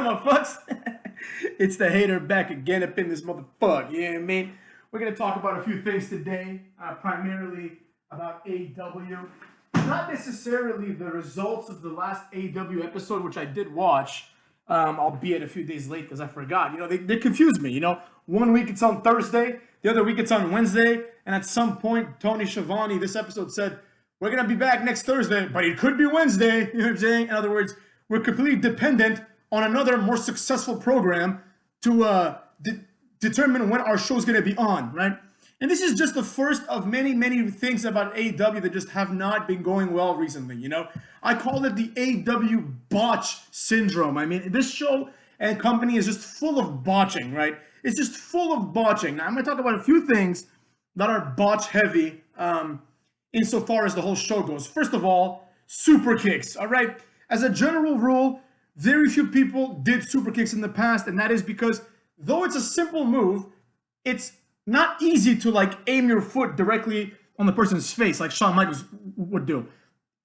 motherfuckers? It's the hater back again up in this motherfucker. You know what I mean? We're going to talk about a few things today, primarily about AEW. Not necessarily the results of the last AEW episode, which I did watch, albeit a few days late because I forgot. You know, they confused me. You know, one week it's on Thursday, the other week it's on Wednesday, and at some point, Tony Schiavone, this episode said, we're going to be back next Thursday, but it could be Wednesday. You know what I'm saying? In other words, we're completely dependent on another more successful program to determine when our show's going to be on, right? And this is just the first of many, many things about AEW that just have not been going well recently, you know? I call it the AEW botch syndrome. I mean, this show and company is just full of botching, right? It's just full of botching. Now, I'm going to talk about a few things that are botch heavy insofar as the whole show goes. First of all, super kicks, all right? As a general rule, very few people did super kicks in the past, and that is because though it's a simple move, it's not easy to like aim your foot directly on the person's face like Shawn Michaels would do.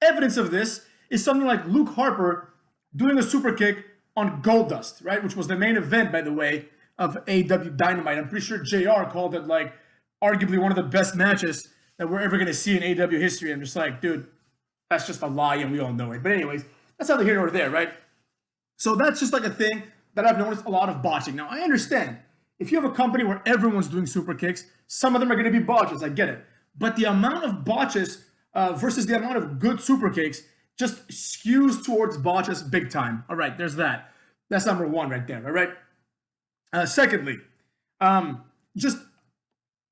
Evidence of this is something like Luke Harper doing a super kick on Goldust, right? Which was the main event, by the way, of AEW Dynamite. I'm pretty sure JR called it like arguably one of the best matches that we're ever going to see in AEW history. I'm just like, dude, that's just a lie and we all know it. But anyways, that's neither here nor there, right? So that's just like a thing that I've noticed a lot of botching. Now, I understand. If you have a company where everyone's doing super kicks, some of them are going to be botches. I get it. But the amount of botches versus the amount of good super kicks just skews towards botches big time. All right, there's that. That's number one right there, all right? Secondly, just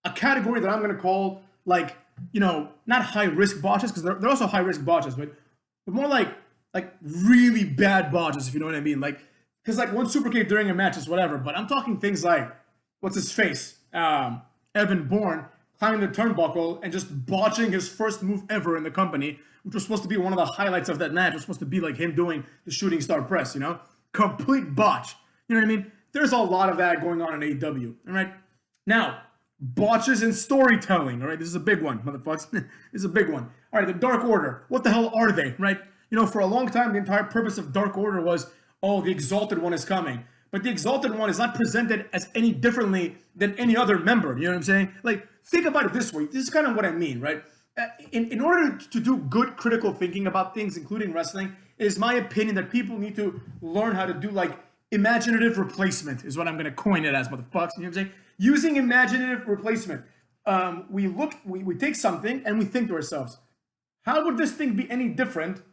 a category that I'm going to call like, you know, not high-risk botches, because they're also high-risk botches, but more like really bad botches, if you know what I mean. Like, because like one super kick during a match is whatever, but I'm talking things like, what's his face? Evan Bourne climbing the turnbuckle and just botching his first move ever in the company, which was supposed to be one of the highlights of that match. It was supposed to be like him doing the shooting star press, you know? Complete botch. You know what I mean? There's a lot of that going on in AEW, all right? Now, botches in storytelling, all right? This is a big one, motherfuckers. This is a big one. All right, the Dark Order. What the hell are they, right? You know, for a long time, the entire purpose of Dark Order was, oh, the Exalted One is coming. But the Exalted One is not presented as any differently than any other member. You know what I'm saying? Like, think about it this way. This is kind of what I mean, right? In order to do good critical thinking about things, including wrestling, it is my opinion that people need to learn how to do, like, imaginative replacement is what I'm going to coin it as, motherfuckers. You know what I'm saying? Using imaginative replacement. We take something and we think to ourselves, how would this thing be any different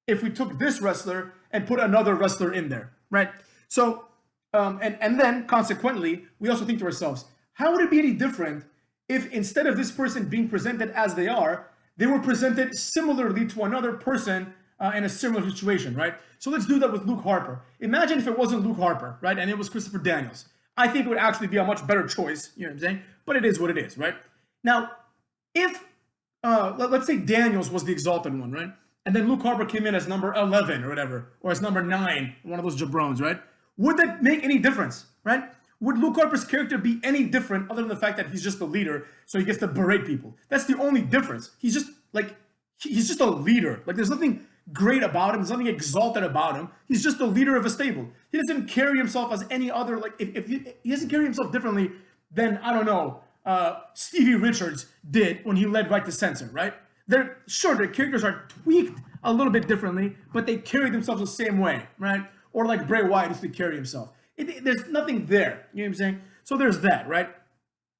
if we took this wrestler and put another wrestler in there, right? So, and then consequently, we also think to ourselves, how would it be any different if instead of this person being presented as they are, they were presented similarly to another person in a similar situation, right? So let's do that with Luke Harper. Imagine if it wasn't Luke Harper, right? And it was Christopher Daniels. I think it would actually be a much better choice, you know what I'm saying? But it is what it is, right? Now, if, let's say Daniels was the Exalted One, right? And then Luke Harper came in as number 11 or whatever, or as number 9, one of those jabrones, right? Would that make any difference, right? Would Luke Harper's character be any different other than the fact that he's just a leader, so he gets to berate people? That's the only difference. He's just, like, he's just a leader. Like, there's nothing great about him. There's nothing exalted about him. He's just a leader of a stable. He doesn't carry himself as any other, like, if he doesn't carry himself differently than, I don't know, Stevie Richards did when he led Right to Censor, right? Their characters are tweaked a little bit differently, but they carry themselves the same way, right? Or like Bray Wyatt used to carry himself. There's nothing there, you know what I'm saying? So there's that, right?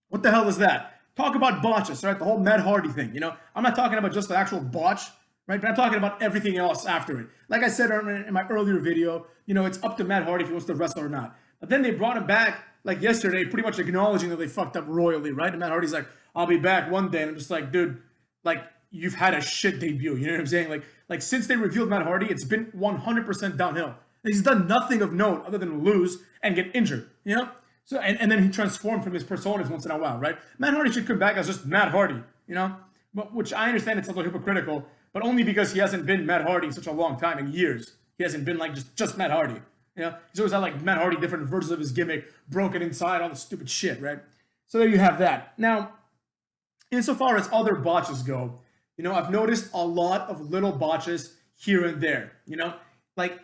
What the hell is that? Talk about botches, right? The whole Matt Hardy thing, you know? I'm not talking about just the actual botch, right? But I'm talking about everything else after it. Like I said in my earlier video, you know, it's up to Matt Hardy if he wants to wrestle or not. But then they brought him back, like yesterday, pretty much acknowledging that they fucked up royally, right? And Matt Hardy's like, I'll be back one day. And I'm just like, dude, like, you've had a shit debut, you know what I'm saying? Like since they revealed Matt Hardy, it's been 100% downhill. And he's done nothing of note other than lose and get injured, you know? So and then he transformed from his personas once in a while, right? Matt Hardy should come back as just Matt Hardy, you know? But, which I understand it's a little hypocritical, but only because he hasn't been Matt Hardy in such a long time, in years. He hasn't been like just Matt Hardy, you know? He's always had like Matt Hardy, different versions of his gimmick, broken inside, all the stupid shit, right? So there you have that. Now, insofar as other botches go, you know, I've noticed a lot of little botches here and there, you know, like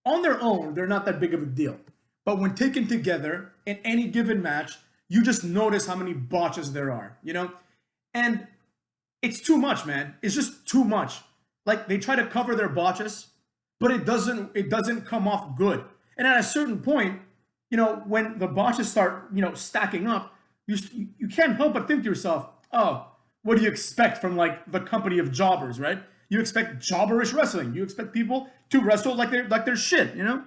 on their own, they're not that big of a deal. But when taken together in any given match, you just notice how many botches there are, you know? And it's too much, man. It's just too much. Like, they try to cover their botches, but it doesn't come off good. And at a certain point, you know, when the botches start, you know, stacking up, you can't help but think to yourself, oh, what do you expect from like the company of jobbers, right? You expect jobberish wrestling. You expect people to wrestle like they're shit, you know?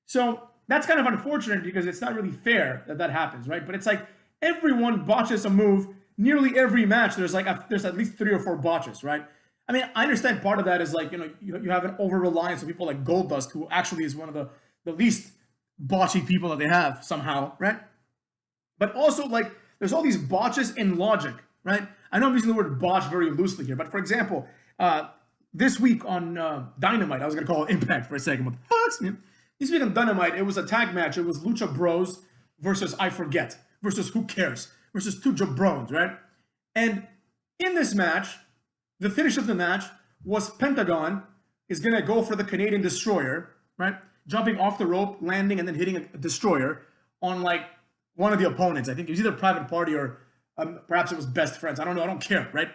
So that's kind of unfortunate because it's not really fair that happens, right? But it's like everyone botches a move. Nearly every match, there's at least 3 or 4 botches, right? I mean, I understand part of that is like, you know, you have an over-reliance on people like Goldust, who actually is one of the least botchy people that they have somehow, right? But also, like, there's all these botches in logic, right? I know I'm using the word botch very loosely here, but for example, this week on Dynamite, I was going to call it Impact for a second. What the fuck's, man? This week on Dynamite, it was a tag match. It was Lucha Bros versus I Forget versus Who Cares versus 2 jabrones, right? And in this match, the finish of the match was Pentagon is going to go for the Canadian Destroyer, right? Jumping off the rope, landing, and then hitting a Destroyer on, like, one of the opponents. I think it was either Private Party or perhaps it was Best Friends. I don't know. I don't care, right?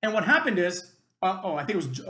And what happened is, I think it was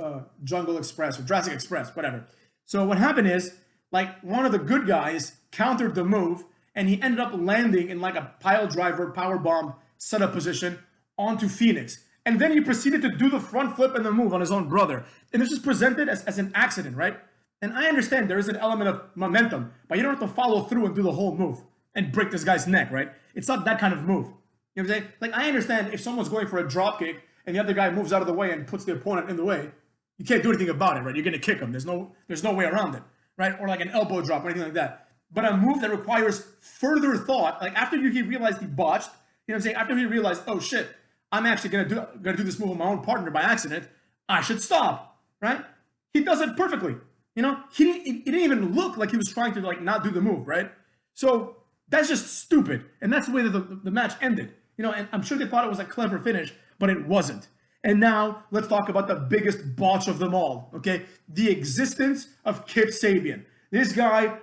Jungle Express or Jurassic Express, whatever. So what happened is, like, one of the good guys countered the move, and he ended up landing in, like, a pile driver, powerbomb setup position onto Phoenix. And then he proceeded to do the front flip and the move on his own brother. And this is presented as an accident, right? And I understand there is an element of momentum, but you don't have to follow through and do the whole move and break this guy's neck, right? It's not that kind of move. You know what I'm saying? Like, I understand if someone's going for a drop kick and the other guy moves out of the way and puts the opponent in the way, you can't do anything about it, right? You're going to kick him. There's no way around it, right? Or like an elbow drop or anything like that. But a move that requires further thought, like after he realized he botched, you know what I'm saying? After he realized, oh shit, I'm actually gonna do this move with my own partner by accident, I should stop, right? He does it perfectly. You know, it didn't even look like he was trying to like not do the move, right? So that's just stupid. And that's the way that the match ended. You know, and I'm sure they thought it was a clever finish, but it wasn't. And now let's talk about the biggest botch of them all, okay? The existence of Kip Sabian. This guy,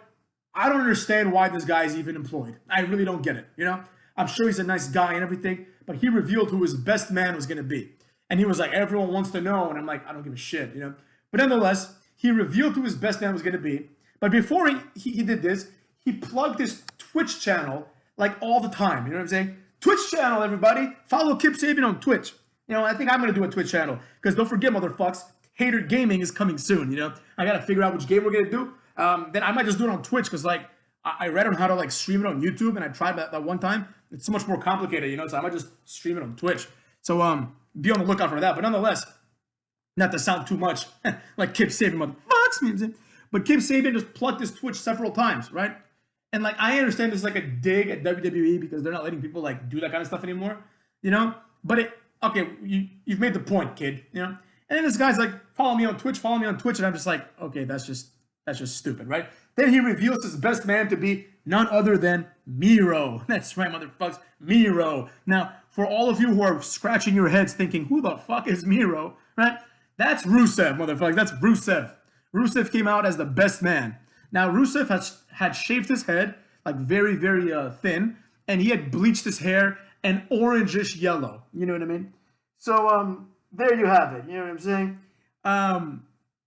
I don't understand why this guy is even employed. I really don't get it, you know? I'm sure he's a nice guy and everything, but he revealed who his best man was going to be. And he was like, everyone wants to know. And I'm like, I don't give a shit, you know? But nonetheless, he revealed who his best man was going to be. But before he did this, he plugged his Twitch channel like all the time. You know what I'm saying? Twitch channel, everybody. Follow Kip Sabian on Twitch. You know, I think I'm going to do a Twitch channel. Because don't forget, motherfucks, Hater Gaming is coming soon, you know? I got to figure out which game we're going to do. Then I might just do it on Twitch because, like, I read on how to, like, stream it on YouTube, and I tried that one time. It's so much more complicated, you know? So I might just stream it on Twitch. So, be on the lookout for that. But nonetheless, not to sound too much like Kip Sabian, motherfuckers, but Kip Sabian just plugged his Twitch several times, right? And, like, I understand this is, like, a dig at WWE because they're not letting people, like, do that kind of stuff anymore, you know? But okay, you've made the point, kid, you know? And then this guy's like, follow me on Twitch, and I'm just like, okay, that's just stupid, right? Then he reveals his best man to be none other than Miro. That's right, motherfuckers, Miro. Now, for all of you who are scratching your heads thinking, who the fuck is Miro, right? That's Rusev, motherfuckers, that's Rusev. Rusev came out as the best man. Now, Rusev had shaved his head, like very, very thin, and he had bleached his hair an orangish yellow. You know what I mean? So, there you have it. You know what I'm saying?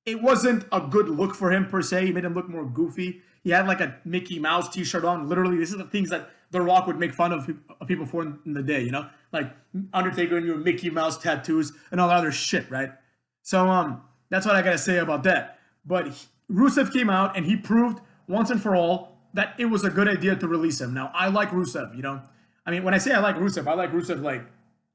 It wasn't a good look for him per se. He made him look more goofy. He had like a Mickey Mouse t-shirt on. Literally, this is the things that The Rock would make fun of people for in the day, you know? Like Undertaker and your Mickey Mouse tattoos and all that other shit, right? So, that's what I gotta say about that. But Rusev came out and he proved once and for all that it was a good idea to release him. Now, I like Rusev, you know? I mean, when I say I like Rusev like,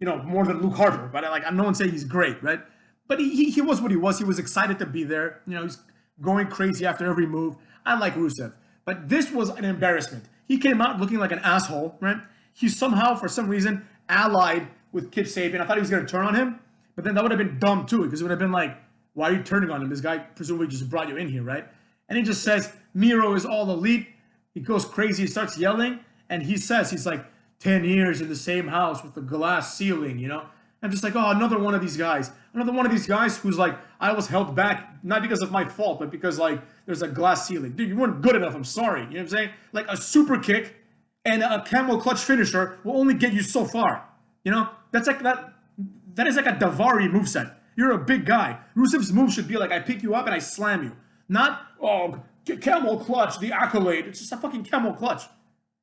you know, more than Luke Harper. But I'm no one saying he's great, right? But he was what he was. He was excited to be there. You know, he's going crazy after every move. I like Rusev. But this was an embarrassment. He came out looking like an asshole, right? He somehow, for some reason, allied with Kip Sabian. I thought he was going to turn on him. But then that would have been dumb, too. Because it would have been like, why are you turning on him? This guy presumably just brought you in here, right? And he just says, Miro is all elite. He goes crazy. He starts yelling. And he says, he's like, 10 years in the same house with a glass ceiling, you know? I'm just like, oh, another one of these guys. Another one of these guys who's like, I was held back, not because of my fault, but because like there's a glass ceiling. Dude, you weren't good enough. I'm sorry. You know what I'm saying? Like a super kick and a camel clutch finisher will only get you so far. You know? That's like that is like a Davari moveset. You're a big guy. Rusev's move should be like, I pick you up and I slam you. Not, oh, camel clutch, the accolade. It's just a fucking camel clutch.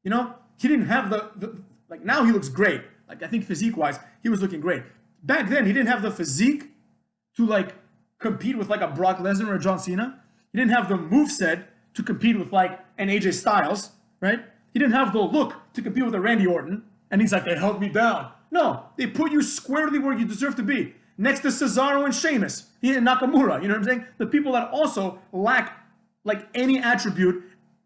You know? He didn't have the like, now he looks great. Like, I think physique-wise, he was looking great. Back then, he didn't have the physique to, like, compete with, like, a Brock Lesnar or a John Cena. He didn't have the moveset to compete with, like, an AJ Styles, right? He didn't have the look to compete with a Randy Orton. And he's like, they held me down. No, they put you squarely where you deserve to be. Next to Cesaro and Sheamus. And Nakamura, you know what I'm saying? The people that also lack, like, any attribute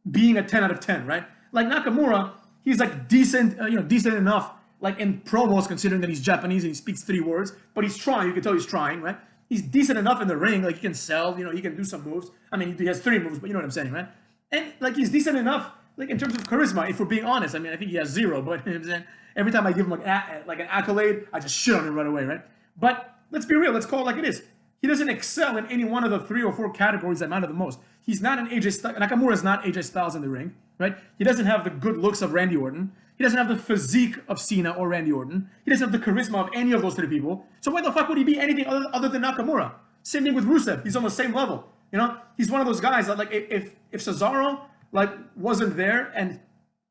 being a 10 out of 10, right? Like, Nakamura, he's, like, decent enough, like in promos, considering that he's Japanese and he speaks 3 words, but he's trying. You can tell he's trying, right? He's decent enough in the ring, like he can sell, you know, he can do some moves. I mean, he has 3 moves, but you know what I'm saying, right? And like he's decent enough, like in terms of charisma, if we're being honest. I mean, I think he has 0, but you know what I'm saying? Every time I give him like an accolade, I just shit on him right away, right? But let's be real, let's call it like it is. He doesn't excel in any one of the 3 or 4 categories that matter the most. He's not an AJ Styles. Nakamura is not AJ Styles in the ring, right? He doesn't have the good looks of Randy Orton. He doesn't have the physique of Cena or Randy Orton. He doesn't have the charisma of any of those 3 people. So why the fuck would he be anything other than Nakamura? Same thing with Rusev. He's on the same level. You know, he's one of those guys that like if Cesaro like wasn't there and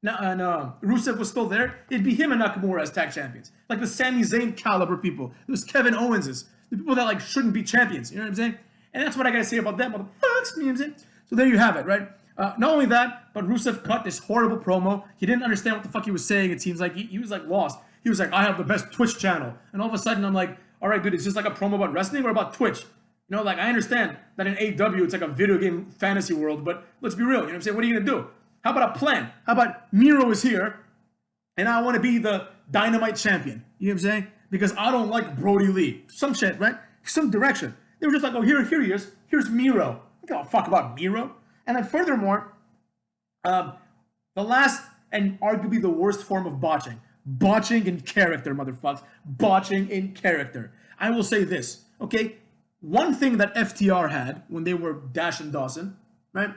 Rusev was still there, it'd be him and Nakamura as tag champions. Like the Sami Zayn caliber people. There's Kevin Owenses. The people that like shouldn't be champions. You know what I'm saying? And that's what I gotta say about that motherfuckers. You know what I'm saying? So there you have it, right? Not only that, but Rusev cut this horrible promo. He didn't understand what the fuck he was saying. It seems like he was like lost. He was like, I have the best Twitch channel. And all of a sudden I'm like, all right, dude, is this like a promo about wrestling or about Twitch? You know, like I understand that in AEW it's like a video game fantasy world, but let's be real. You know what I'm saying? What are you gonna do? How about a plan? How about Miro is here and I want to be the Dynamite champion? You know what I'm saying? Because I don't like Brody Lee. Some shit, right? Some direction. They were just like, oh, here he is. Here's Miro. I don't give a fuck about Miro. And then furthermore, the last and arguably the worst form of botching. Botching in character, motherfuckers. Botching in character. I will say this, okay? One thing that FTR had when they were Dash and Dawson, right?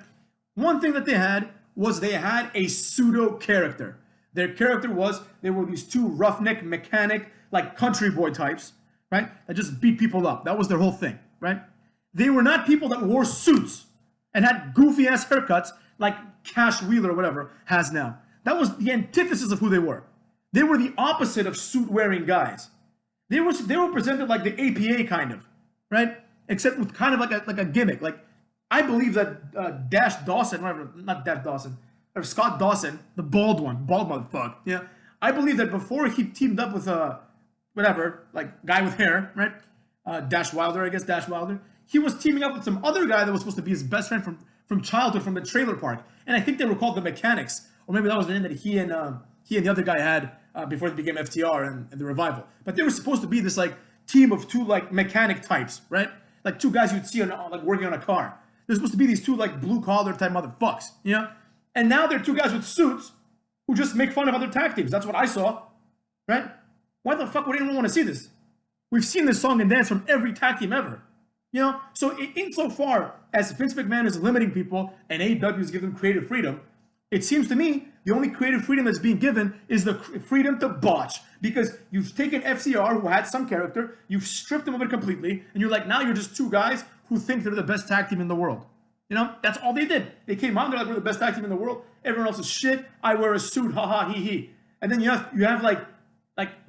One thing that they had was they had a pseudo character. Their character was, they were these 2 roughneck mechanic, like country boy types, right? That just beat people up. That was their whole thing, right? They were not people that wore suits and had goofy ass haircuts like Cash Wheeler or whatever has now. That was the antithesis of who they were. They were the opposite of suit wearing guys. They were presented like the APA kind of, right? Except with kind of like a gimmick. Like I believe that Dash Dawson, whatever, not Dash Dawson, or Scott Dawson, the bald motherfucker, yeah. I believe that before he teamed up with whatever, like guy with hair, right? Dash Wilder, I guess, Dash Wilder. He was teaming up with some other guy that was supposed to be his best friend from childhood, from the trailer park. And I think they were called the Mechanics. Or maybe that was the name that he and the other guy had before they became FTR and the Revival. But they were supposed to be this like team of 2 like mechanic types, right? Like 2 guys you'd see on like working on a car. They're supposed to be these 2 like blue collar type motherfucks, you know? And now they're 2 guys with suits who just make fun of other tag teams. That's what I saw, right? Why the fuck would anyone want to see this? We've seen this song and dance from every tag team ever. You know, so insofar as Vince McMahon is limiting people and AEW is giving them creative freedom, it seems to me the only creative freedom that's being given is the freedom to botch. Because you've taken FCR, who had some character, you've stripped them of it completely, and you're like, now you're just 2 guys who think they're the best tag team in the world. You know, that's all they did. They came out, they're like, we're the best tag team in the world. Everyone else is shit. I wear a suit, haha, hee hee. And then you have like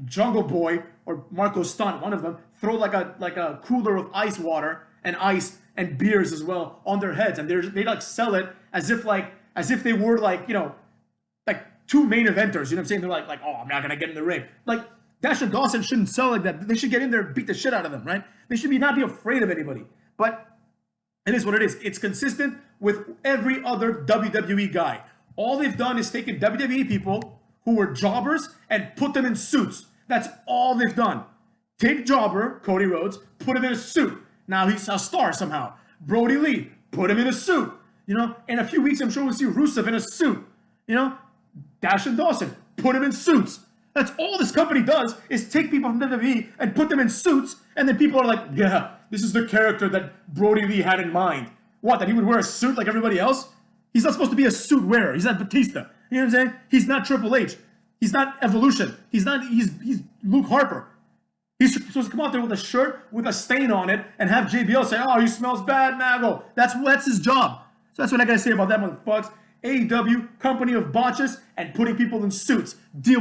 Jungle Boy or Marco Stunt, one of them, throw like a cooler of ice water and ice and beers as well on their heads, and they like sell it as if they were like, you know, like 2 main eventers. You know what I'm saying? They're like, oh, I'm not gonna get in the ring. Like Dash and Dawson shouldn't sell like that. They should get in there and beat the shit out of them, right? They should not be afraid of anybody. But it is what it is. It's consistent with every other WWE guy. All they've done is taken WWE people who were jobbers and put them in suits. That's all they've done. Take Jobber, Cody Rhodes, put him in a suit. Now he's a star somehow. Brody Lee, put him in a suit. You know, in a few weeks, I'm sure we'll see Rusev in a suit. You know, Dash and Dawson, put him in suits. That's all this company does is take people from WWE and put them in suits, and then people are like, yeah, this is the character that Brody Lee had in mind. What, that he would wear a suit like everybody else? He's not supposed to be a suit wearer. He's not Batista. You know what I'm saying? He's not Triple H. He's not Evolution. He's Luke Harper. He's supposed to come out there with a shirt with a stain on it and have JBL say, oh, he smells bad, Mago. That's his job. So that's what I got to say about that, motherfuckers. AEW, company of botches, and putting people in suits. Deal with